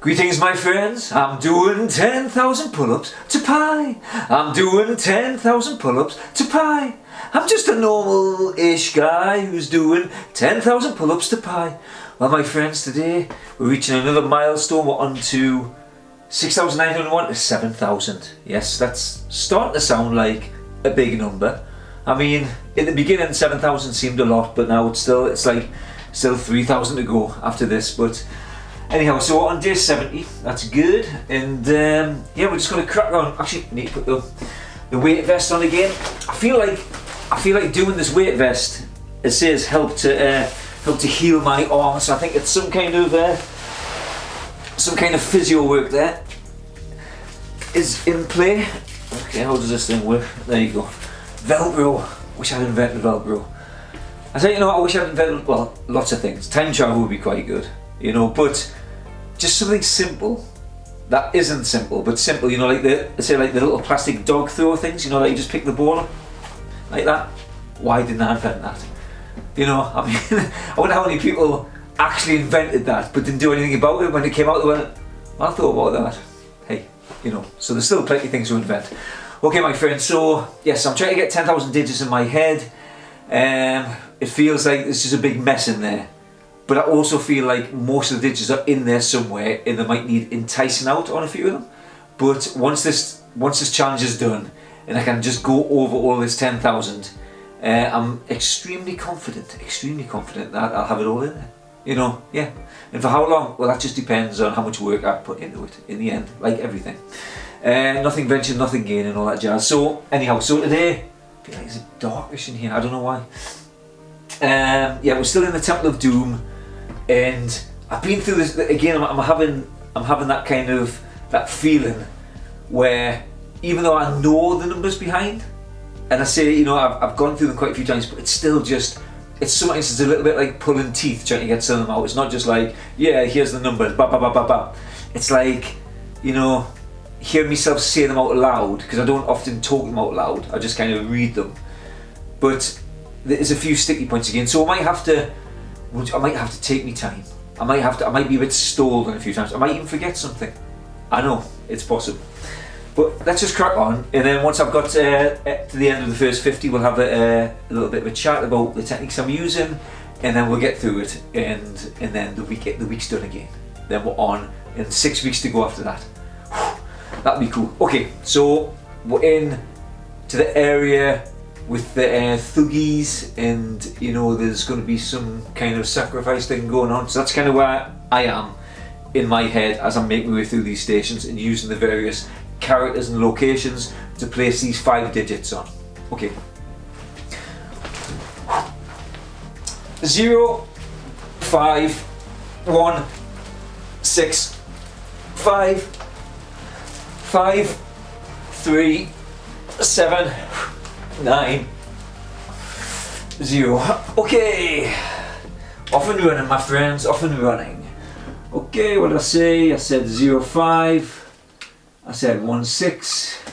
Greetings my friends, I'm doing 10,000 pull-ups to pi. I'm doing 10,000 pull-ups to pi. I'm just a normal-ish guy who's doing 10,000 pull-ups to pi. Well my friends, today we're reaching another milestone. We're on to 6,901 to 7,000. Yes, that's starting to sound like a big number. I mean, in the beginning 7,000 seemed a lot, but now it's like still 3,000 to go after this. But anyhow, so we're on day 70, that's good, and yeah, we're just going to crack on. Actually, I need to put the weight vest on again. I feel like doing this weight vest, it says help to heal my arm, so I think it's some kind of physio work there is in play. Okay, how does this thing work? There you go. Velcro. Wish I'd invented Velcro. I say, you know, I wish I'd invented, well, lots of things. Time travel would be quite good, you know, but just something simple that isn't simple, but simple, you know, like the little plastic dog throw things, you know, like you just pick the ball up like that. Why didn't I invent that? You know, I mean, I wonder how many people actually invented that but didn't do anything about it when it came out. They went, I thought about that. Hey, you know, so there's still plenty of things to invent. Okay, my friends, so yes, I'm trying to get 10,000 digits in my head. It feels like there's just a big mess in there. But I also feel like most of the digits are in there somewhere and they might need enticing out on a few of them. But once this challenge is done and I can just go over all this 10,000, I'm extremely confident that I'll have it all in there. You know, yeah. And for how long? Well, that just depends on how much work I put into it in the end, like everything. Nothing ventured, nothing gained and all that jazz. So anyhow, so today, I feel like it's darkish in here, I don't know why. Yeah, we're still in the Temple of Doom. And I've been through this again. I'm having that kind of that feeling where even though I know the numbers behind, and I say, you know, I've gone through them quite a few times, but it's still just, it's sometimes it's a little bit like pulling teeth trying to get some of them out. It's not just like, yeah, here's the numbers, ba ba ba ba ba. It's like, you know, hearing myself say them out loud, because I don't often talk them out loud. I just kind of read them. But there's a few sticky points again, so I might have to take me time. I might be a bit stalled on a few times. I might even forget something. I know, it's possible. But let's just crack on, and then once I've got to the end of the first 50, we'll have a little bit of a chat about the techniques I'm using, and then we'll get through it, and then the week's done again. Then we're on, and 6 weeks to go after that. That'd be cool. Okay, so we're in to the area with the thuggies, and you know there's going to be some kind of sacrifice thing going on, so that's kind of where I am in my head as I'm making my way through these stations and using the various characters and locations to place these 5 digits on. Okay. 0, 5, 1, 6, 5, 5, 3, 7, 9, 0. Okay, off and running, my friends, off and running. Okay, what did I say? I said 0, 5. I said 1, 6.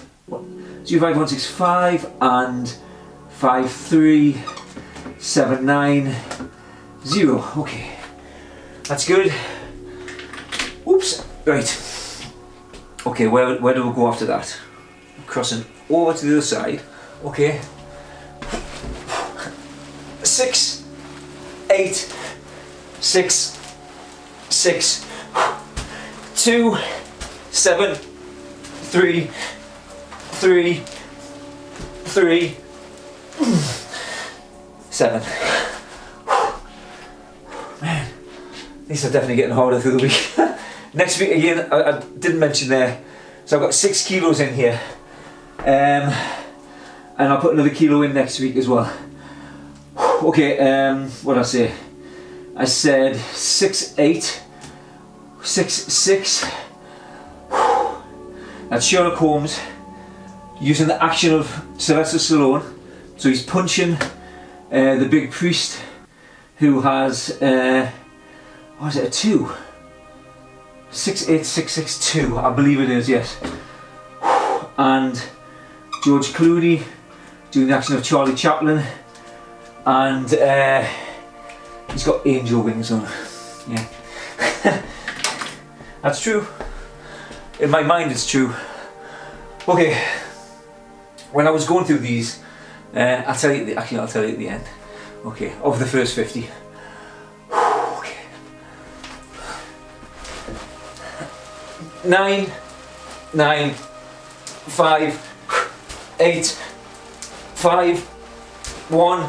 0, 5, 1, 6, 5, and 5, 3, 7, 9, 0. Okay, that's good. Oops. Right. Okay, where do we go after that? Crossing over to the other side. Okay. 6, 8, 6, 6, 2, 7, 3, 3, 3, 7. Man, these are definitely getting harder through the week. Next week again, I didn't mention there, so I've got 6 kilos in here. And I'll put another kilo in next week as well. Okay, what did I say? I said 6, 8, 6, 6. That's Sherlock Holmes using the action of Sylvester Stallone. So he's punching the big priest who has, what is it, a 2? 6, 8, 6, 6, 2, I believe it is, yes. And George Clooney doing the action of Charlie Chaplin, and he's got angel wings on. Yeah. That's true. In my mind it's true. Okay, when I was going through these, I'll tell you at the end. Okay, of the first 50. Okay. 9, 9, 5, 8, 5, 1,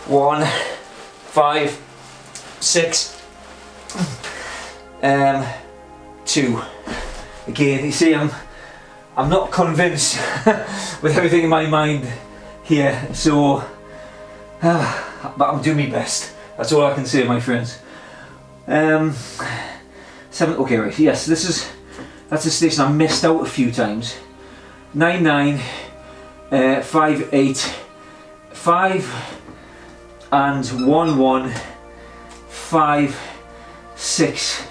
1, 5, 6, 2. Again, you see, I'm not convinced with everything in my mind here, so but I'm doing my best. That's all I can say, my friends. 7. Okay, right. Yes, that's a station I missed out a few times. 9, 9, 5, 8, 5, and 1, 1, 5, 6,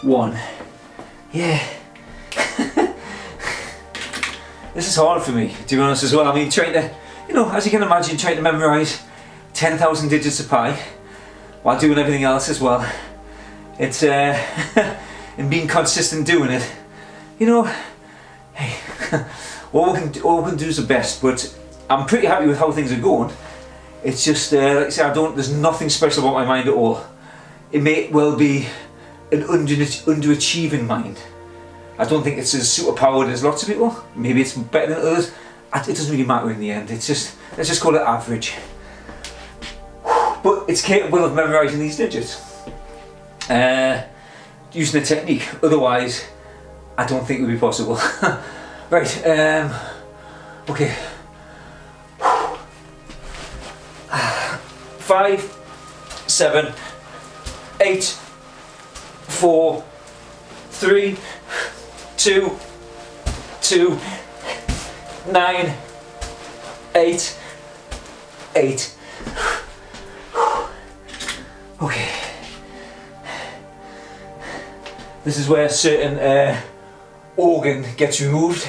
1. Yeah. This is hard for me, to be honest, as well. I mean, trying to, as you can imagine, trying to memorise 10,000 digits of pi while doing everything else as well. It's and being consistent doing it. Hey, all we can do is the best. But I'm pretty happy with how things are going. It's just like I say, there's nothing special about my mind at all. It may well be an underachieving mind. I don't think it's as superpowered as lots of people. Maybe it's better than others. It doesn't really matter in the end. It's just, let's just call it average. But it's capable of memorising these digits. Using a technique. Otherwise, I don't think it would be possible. Right. Okay. 5, 7, 8, 4, 3, 2, 2, 9, 8, 8. Okay. This is where a certain organ gets removed.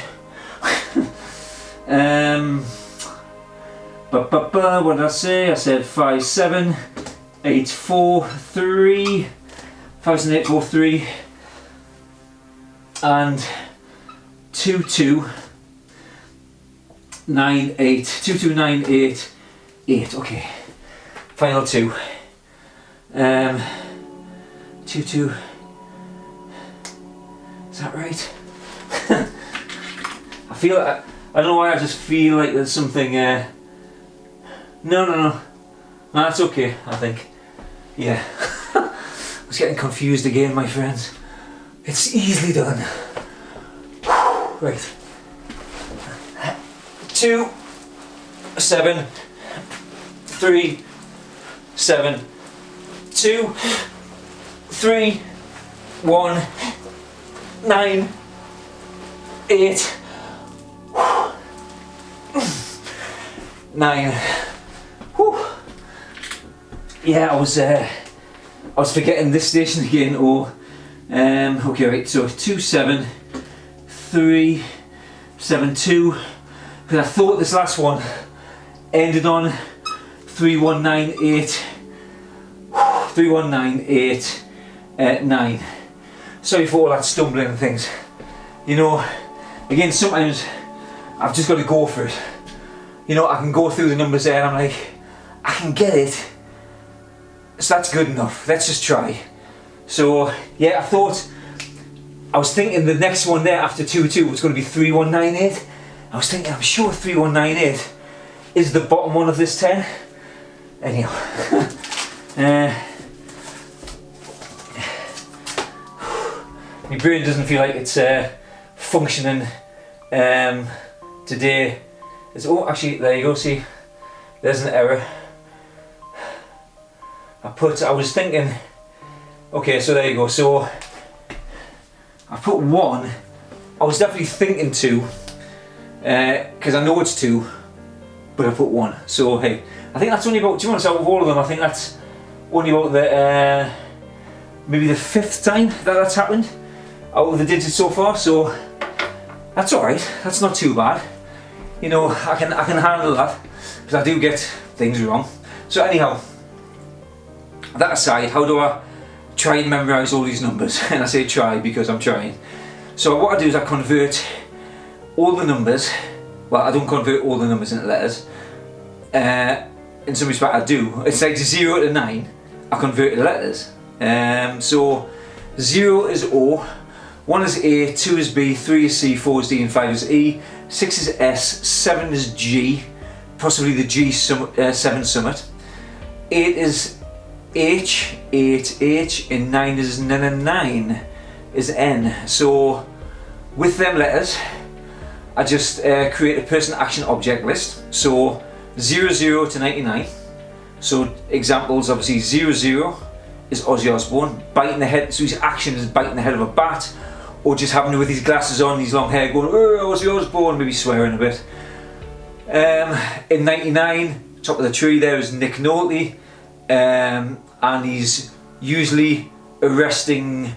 What did I say? I said 5, 7, 8, 4, 3, 5, 7, 8, 4, 3, and 2, 2, 9, 8, 2, 2, 9, 8, 8. Okay. Final 2. 2, 2. Is that right? I don't know why, I just feel like there's something, no, that's okay, I think. Yeah. I was getting confused again, my friends. It's easily done. Right. 2, 7, 3, 7, 2, 3, 1, 9, 8, 9. Whew. Yeah, I was forgetting this station again. Okay, right. So 2, 7, 3, 7, 2. Because I thought this last one ended on 3, 1, 9, 8. 3, 1, 9, 8, 9. Sorry for all that stumbling and things. Again, sometimes I've just got to go for it. I can go through the numbers there and I'm like, I can get it. So that's good enough. Let's just try. So yeah, I was thinking the next one there after 2, 2 was going to be 3, 1, 9, 8. I was thinking, I'm sure 3, 1, 9, 8 is the bottom one of this 10. Anyhow. My brain doesn't feel like it's functioning today. Actually, there you go, see, there's an error. I was thinking, okay, so there you go, so I put 1, I was definitely thinking 2, because I know it's 2, but I put 1, so hey, I think that's only about, to be honest, out of all of them, I think that's only about the, maybe the 5th time that that's happened, out of the digits so far, so that's alright, that's not too bad. I can handle that, because I do get things wrong. So anyhow, that aside, how do I try and memorise all these numbers. And I say try because I'm trying. So what I do is I convert all the numbers. Well, I don't convert all the numbers into letters. In some respect I do. It's like 0 to 9, I convert to letters. So 0 is O, 1 is A, 2 is B, 3 is C, 4 is D and 5 is E, 6 is S, 7 is G, possibly the G7 summit, 8 is H, 8 H, and 9 is N, and 9 is N. So with them letters I just create a person, action, object list. So 00 to 99. So examples, obviously 00 is Ozzy Osbourne, biting the head, so his action is biting the head of a bat, or just having to, with his glasses on, his long hair, going, oh, Ozzy Osbourne, maybe swearing a bit. In 99, top of the tree there is Nick Nolte, and he's usually arresting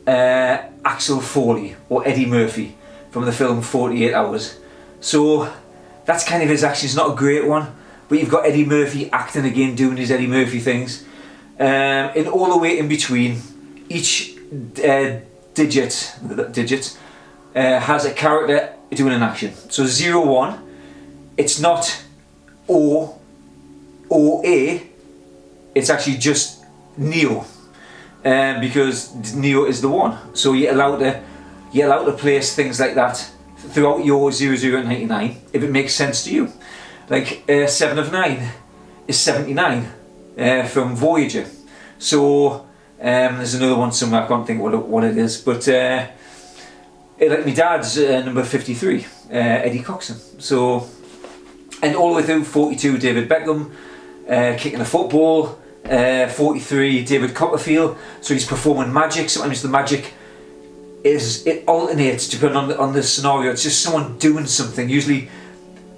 Axel Foley or Eddie Murphy from the film 48 Hours. So that's kind of his action. It's not a great one, but you've got Eddie Murphy acting again, doing his Eddie Murphy things. And all the way in between, each digit has a character doing an action. So 0, 1, it's not O or A, it's actually just Neo, because Neo is the 1. So you're allowed to place things like that throughout your 00 and 99 if it makes sense to you. Like 7 of 9 is 79 from Voyager. So there's another one somewhere, I can't think what it is, but like my dad's number 53, Eddie Coxon. So, and all the way through 42, David Beckham, kicking a football, 43, David Copperfield. So he's performing magic. Sometimes the magic it alternates depending on the scenario. It's just someone doing something, usually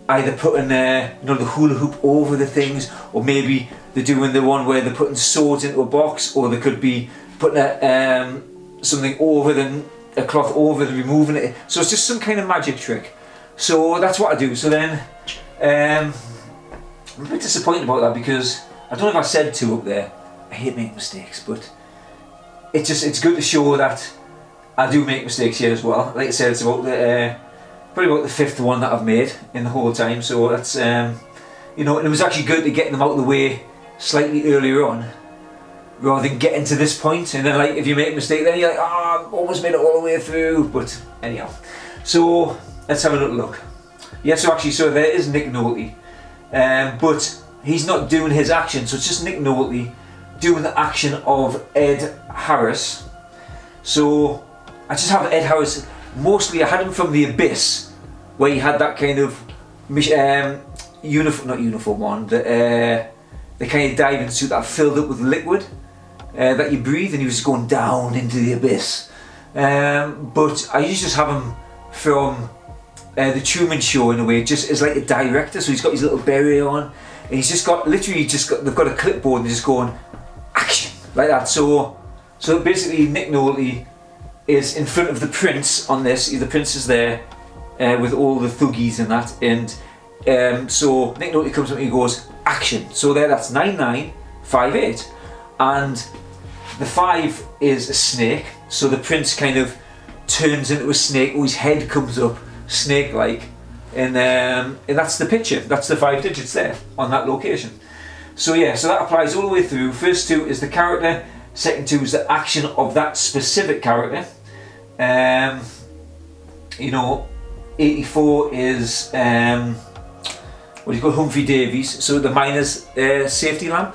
either putting the hula hoop over the things, or maybe they're doing the one where they're putting swords into a box, or they could be putting something over them, a cloth over them, removing it. So it's just some kind of magic trick. So that's what I do. So then I'm a bit disappointed about that, because I don't know if I said 2 up there. I hate making mistakes, but it's good to show that I do make mistakes here as well. Like I said, it's about probably about the 5th one that I've made in the whole time. So that's and it was actually good to get them out of the way slightly earlier on, rather than getting to this point and then, like, if you make a mistake then you're like, oh, I've almost made it all the way through. But anyhow, so let's have a little look. Yeah, so there is Nick Nolte, but he's not doing his action, so it's just Nick Nolte doing the action of Ed Harris. So I just have Ed Harris, mostly I had him from The Abyss, where he had that kind of uniform on, the kind of diving suit that filled up with liquid that you breathe, and he was going down into the abyss. But I usually just have him from the Truman Show, in a way, just as like a director. So he's got his little beret on, and he's just got they've got a clipboard and they're just going action like that. So basically Nick Nolte is in front of the prince on this. The prince is there with all the thuggies and that, and so Nick Nolte comes up and he goes action. So that's 9958, and the 5 is a snake. So the prince kind of turns into a snake, or his head comes up snake-like, and that's the picture. That's the 5 digits there on that location. So yeah, so that applies all the way through. First 2 is the character, second 2 is the action of that specific character. 84 is what do you call Humphrey Davies, so the miner's safety lamp.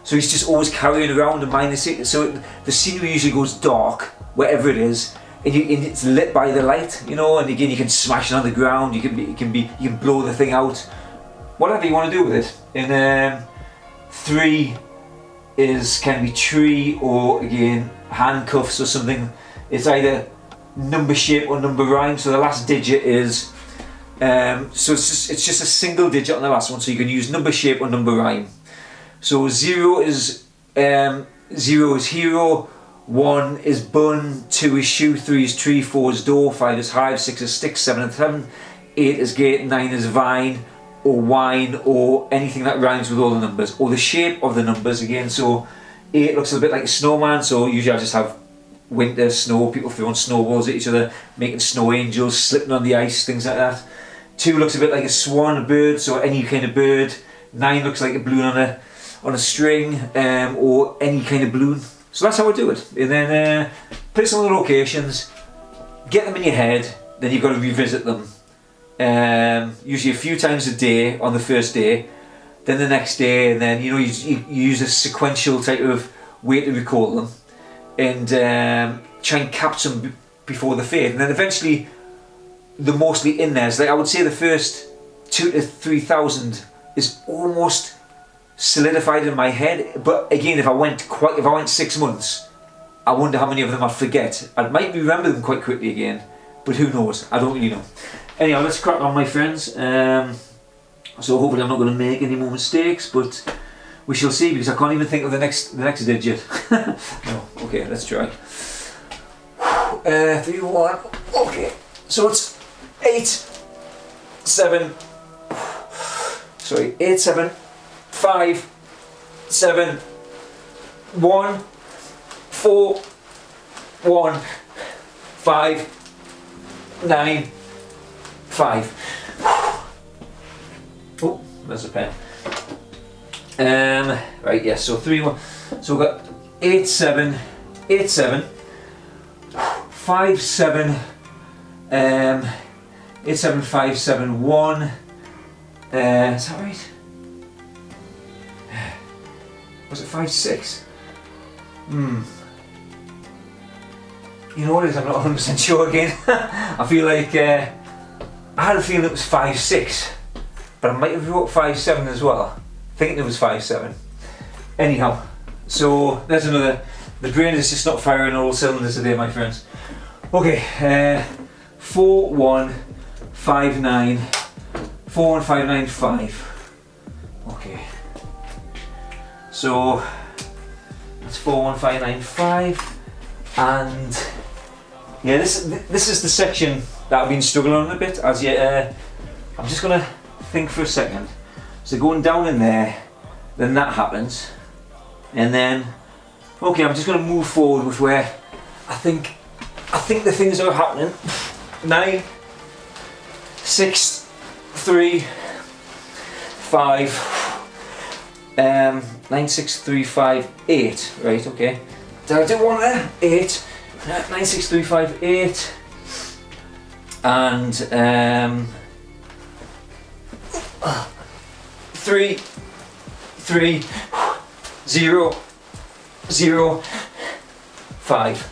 So he's just always carrying around a miner's safety. So the scenery usually goes dark wherever it is, and it's lit by the light, and again you can smash it on the ground. You can blow the thing out, whatever you want to do with it. And 3 can be tree, or again handcuffs or something. It's either number shape or number rhyme. So the last digit is so it's just a single digit on the last one. So you can use number shape or number rhyme. So 0 is hero, 1 is bun, 2 is shoe, 3 is tree, 4 is door, 5 is hive, 6 is stick, 7 is 7, 8 is gate, 9 is vine or wine, or anything that rhymes with all the numbers, or the shape of the numbers again. So 8 looks a bit like a snowman, so usually I just have winter snow, people throwing snowballs at each other, making snow angels, slipping on the ice, things like that. 2 looks a bit like a swan, a bird, so any kind of bird. 9 looks like a balloon on a string, or any kind of balloon. So that's how I do it. And then place on the locations, get them in your head, then you've got to revisit them. Usually a few times a day on the first day, then the next day, and then you use a sequential type of way to recall them, and try and capture them before they fade. And then eventually they're mostly in there. So like I would say the first 2,000 to 3,000 is almost solidified in my head. But again, if I went 6 months, I wonder how many of them I'd forget. I might remember them quite quickly again, but who knows? I don't really know. Anyhow, let's crack on, my friends. So hopefully I'm not going to make any more mistakes, but we shall see, because I can't even think of the next digit. No, okay, let's try. 3, 1. Okay, so it's 8, 7. Sorry, 8, 7, 5, 7, 1, 4, 1, 5, 9, 5. Oh, there's a pen. Right, yes. So 3, 1. So we've got 8, 7, 8, 7, 5, 7, 8, 7, 5, 7, 1. Is that right? Was it 5, 6? You know what it is? I'm not 100% sure again. I feel like I had a feeling it was 5, 6, but I might have wrote 5, 7 as well, thinking it was 5, 7. Anyhow, so there's another. The brain is just not firing all cylinders today, my friends. Okay, 4, 1, 5, 9, 4, 1, 5, 9, 5. Okay, so that's 4, 1, 5, 9, 5, and yeah, this is the section that I've been struggling on a bit. As yet, I'm just gonna think for a second. So going down in there, then that happens, and then okay, I'm just gonna move forward with where I think the things are happening. 9, 6, 3, 5. 9, 6, 3, 5, 8. Right, okay. Did I do one there? 8. 9, 6, 3, 5, 8. And 3, 3, 0, 0, 5.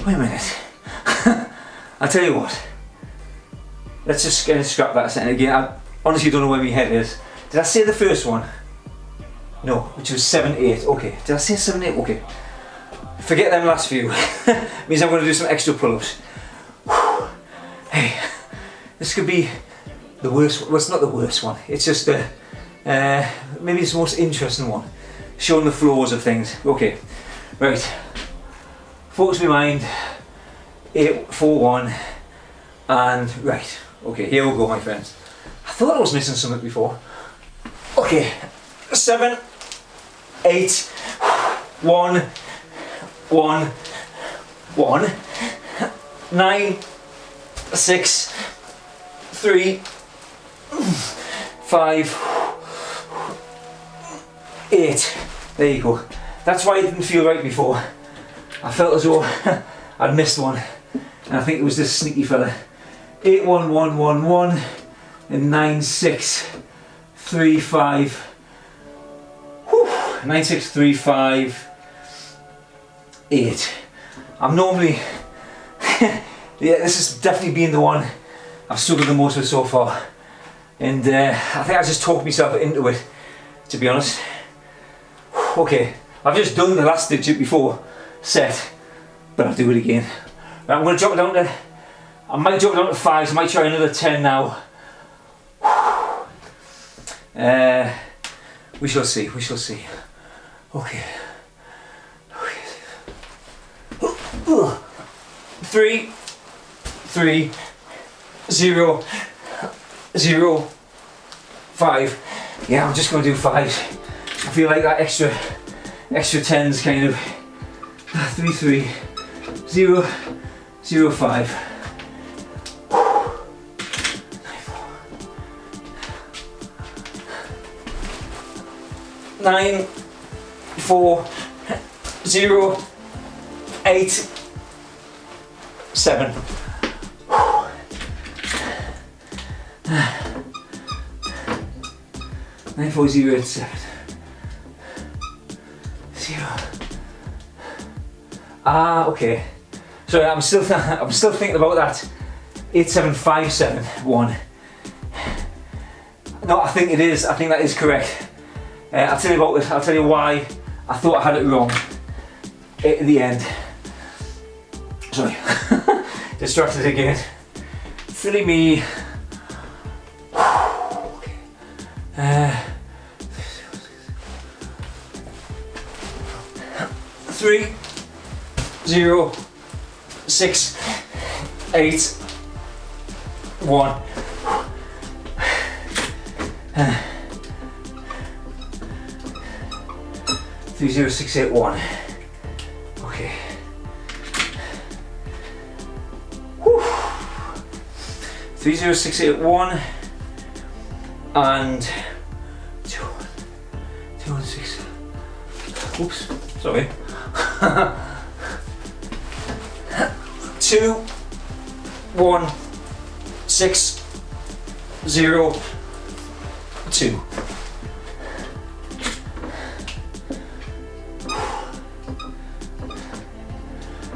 Wait a minute. I'll tell you what. Let's just scrap that sentence again. I honestly don't know where my head is. Did I say the first one? No, which was 7, 8. Okay. Did I say 7, 8? Okay. Forget them last few. Means I'm going to do some extra pull-ups. Hey, this could be the worst. Well, it's not the worst one. It's just maybe it's the most interesting one. Showing the flaws of things. Okay. Right. Focus my mind. 8, 4, 1, and right. Okay, here we go, my friends. I thought I was missing something before. Okay, 7, 8, 1, 1, 1, 9, 6, 3, 5, 8. There you go. That's why it didn't feel right before. I felt as though I'd missed one, and I think it was this sneaky fella. 8, 1, 1, 1, 1, and 9, 6, 3, 5. Whew. 9, 6, 3, 5, 8. I'm normally, yeah, this has definitely been the one I've struggled the most with so far, and I think I just talked myself into it, to be honest. Okay, I've just done the last digit before set, but I'll do it again. Right, I'm going to drop it down to, I might drop it down to 5, so I might try another 10 now. We shall see, we shall see. Okay. 3, 3, 0, 0, 5. Yeah, I'm just going to do 5. I feel like that extra 10's kind of 3 3 0 0 5. 9 4 0 8 7. 9 4 0 8 7 0. Ah, okay. Sorry, I'm still thinking about that 8 7 5 7 1. No, I think it is. I think that is correct. I'll tell you about this. I'll tell you why I thought I had it wrong at the end. Sorry, distracted again. Silly me. 3 0 6 8 1. 3 0 6 8 1. Okay. Whew. 3 0 6 8 1 and 2 1 6. Oops, sorry. 2 1 6 0 2.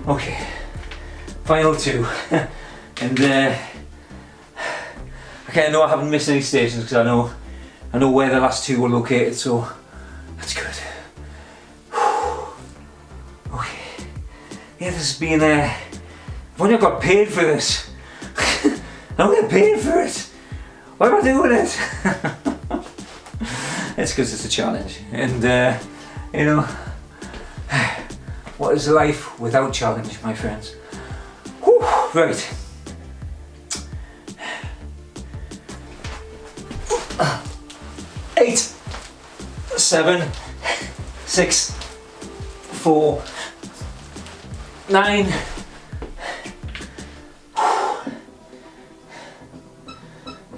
Okay, final 2. And I kind of know I haven't missed any stations because I know where the last 2 were located, so that's good. Okay, yeah, this has been I've only got paid for this. I don't get paid for it. Why am I doing it? It's because it's a challenge, and you know, what is life without challenge, my friends? Whew, right. Eight, 7, 6, 4, 9.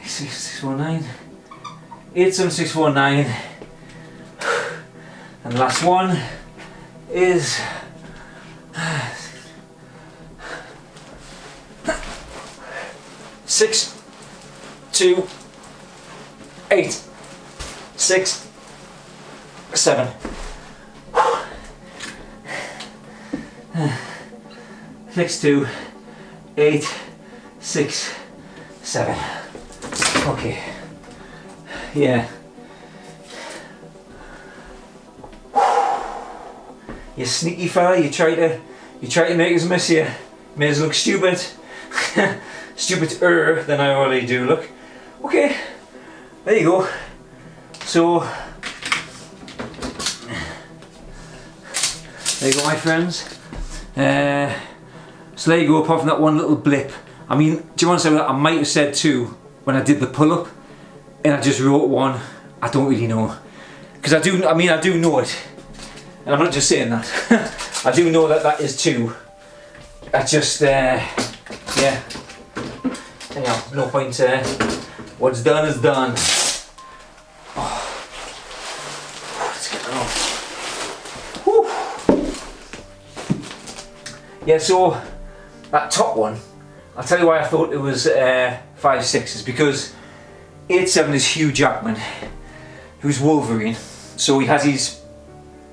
6 4 9. 8 7 6 4 9. And the last one is 6 2 8 6 7. 6 2 8 6 7. Okay. Yeah. You sneaky fella, you try to make us miss you. Made us look stupid. Stupider than I already do look. Okay. There you go. So there you go, my friends. So there you go, apart from that one little blip. I mean, do you want to say that I might have said 2 when I did the pull-up, and I just wrote 1. I don't really know, because I do know it, and I'm not just saying that. I do know that that is 2. I just yeah. Anyhow, no point. What's done is done. Oh. Let's get it off. Whew. Yeah, so that top one, I'll tell you why I thought it was 5 6 is because 8 7 is Hugh Jackman, who's Wolverine. So he has his,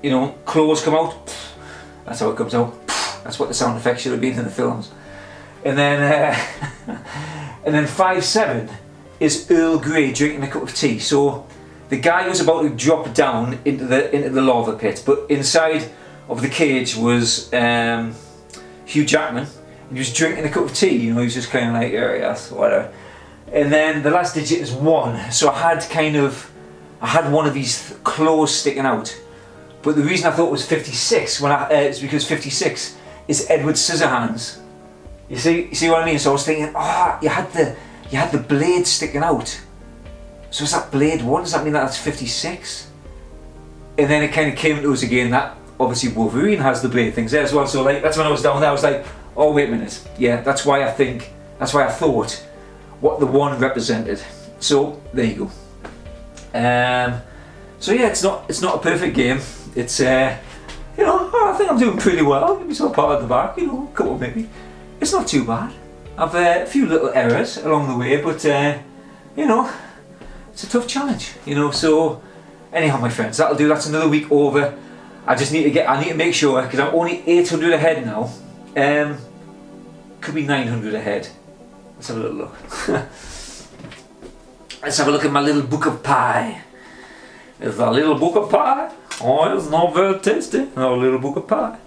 you know, claws come out. That's how it comes out. That's what the sound effects should have been in the films. And then and then 5 7 is Earl Grey drinking a cup of tea. So the guy was about to drop down into the lava pit, but inside of the cage was Hugh Jackman. He was drinking a cup of tea, you know, he was just kind of like, oh yes, whatever. And then the last digit is 1, so I had one of these claws sticking out. But the reason I thought it was 56 is because 56 is Edward Scissorhands. You see what I mean? So I was thinking, you had the blade sticking out. So is that blade 1? Does that mean that that's 56? And then it kind of came to us again that obviously Wolverine has the blade things there as well. So like that's when I was down there. I was like, oh wait a minute, yeah, that's why I thought what the 1 represented. So there you go. So yeah, it's not a perfect game. It's you know, I think I'm doing pretty well. I'll give myself a pat at the back, you know, a couple maybe. It's not too bad. I've a few little errors along the way, but you know, it's a tough challenge, you know. So anyhow, my friends, that'll do. That's another week over. I need to make sure, because I'm only 800 ahead now. Could be 900 ahead. Let's have a little look. Let's have a look at my little book of pie. Is that little book of pie? Oh, it's not very tasty. No, little book of pie.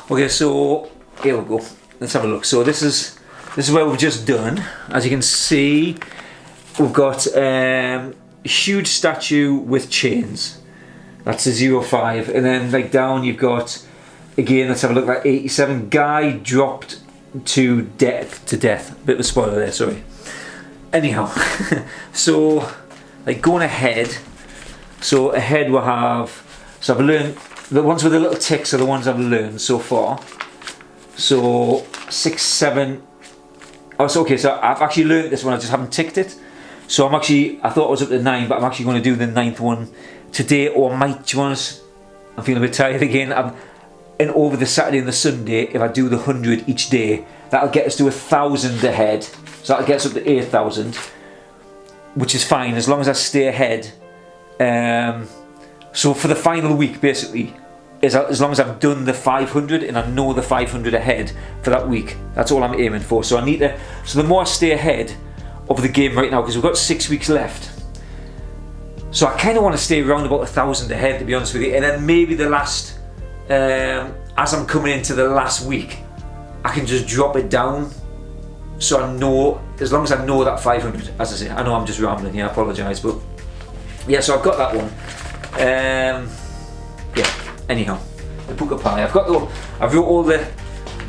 Okay, so here we go. Let's have a look. So this is where we've just done. As you can see, we've got a huge statue with chains. That's a 0.5, and then like down you've got, again, let's have a look at 87. Guy dropped to death. Bit of a spoiler there, sorry. Anyhow, so like going ahead. So ahead we'll have. So I've learned the ones with the little ticks are the ones I've learned so far. So 6, 7. Oh, so okay. So I've actually learned this one. I just haven't ticked it. So I thought I was up to 9, but I'm actually going to do the 9th one today, or might, do you want us? I'm feeling a bit tired again. And over the Saturday and the Sunday, if I do the 100 each day, that'll get us to 1,000 ahead. So that'll get us up to 8,000, which is fine as long as I stay ahead. So for the final week, basically, as long as I've done the 500 and I know the 500 ahead for that week, that's all I'm aiming for. So so the more I stay ahead of the game right now, because we've got 6 weeks left. So I kind of want to stay around about 1,000 ahead, to be honest with you, and then maybe the last, as I'm coming into the last week, I can just drop it down. So I know, as long as I know that 500, as I say, I know I'm just rambling here, I apologise, but yeah, so I've got that one. Yeah, anyhow, the book of pie. I've wrote all the,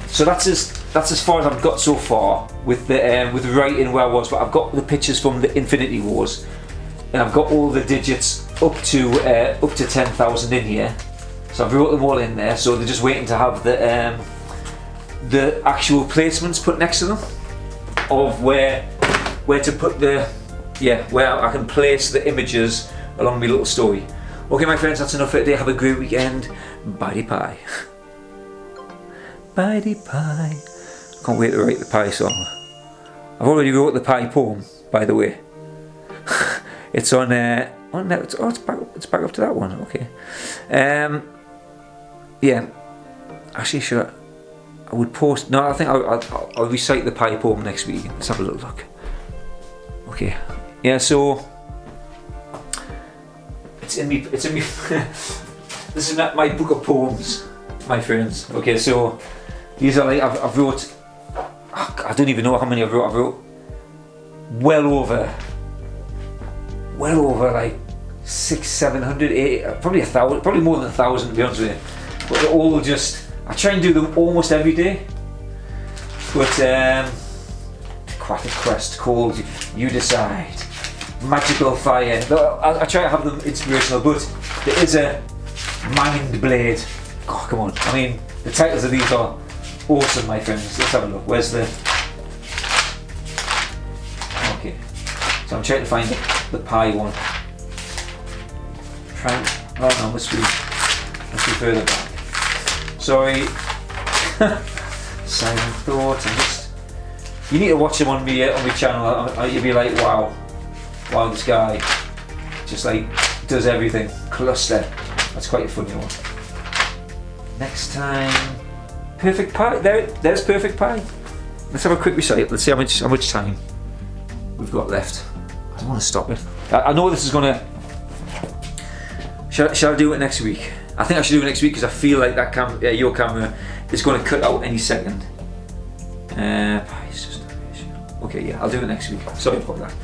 so that's as far as I've got so far with the writing where I was, but I've got the pictures from the Infinity Wars, and I've got all the digits up to 10,000 in here. So I've wrote them all in there. So they're just waiting to have the actual placements put next to them of where to put where I can place the images along my little story. Okay, my friends, that's enough for today. Have a great weekend. Bye pie. Bye pie. Can't wait to write the pie song. I've already wrote the pie poem, by the way. It's on it's back up to that one. Okay. Yeah. Actually, I would post. No, I think I'll recite the pie poem next week. Let's have a little look. Okay. Yeah. So it's in me. This is my book of poems, my friends. Okay. So these are like I've wrote. I don't even know how many I've wrote. I've wrote well over like 600, 700, 800, probably 1,000, probably more than 1,000 to be honest with you. But they're all just, I try and do them almost every day. But quite a quest called You Decide, Magical Fire. I try to have them inspirational, but there is a Mind Blade. Oh, come on. I mean, the titles of these are awesome, my friends. Let's have a look. Where's the... Okay. So I'm trying to find the pie one. Oh no, must be further back. Sorry. Silent thoughts. You need to watch them on my channel. You'll be like, wow, this guy just like does everything. Cluster. That's quite a funny one. Next time, perfect pie. There's perfect pie. Let's have a quick recite. Let's see how much time we've got left. I don't want to stop it. I know this is gonna. Shall I do it next week? I think I should do it next week because I feel like that your camera is going to cut out any second. Okay, yeah, I'll do it next week. Sorry about that.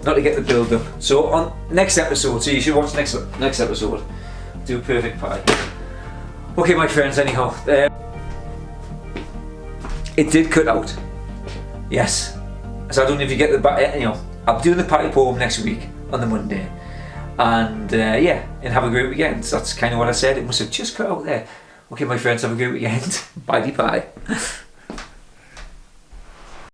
Not to get the build up. So on next episode, so you should watch next episode. Do perfect pie. Okay, my friends. Anyhow, it did cut out. Yes. So I don't know if you get the. I'm doing the pie poem next week on the Monday. And yeah, and have a great weekend. So that's kind of what I said. It must have just cut out there. Okay, my friends, have a great weekend. Bye bye.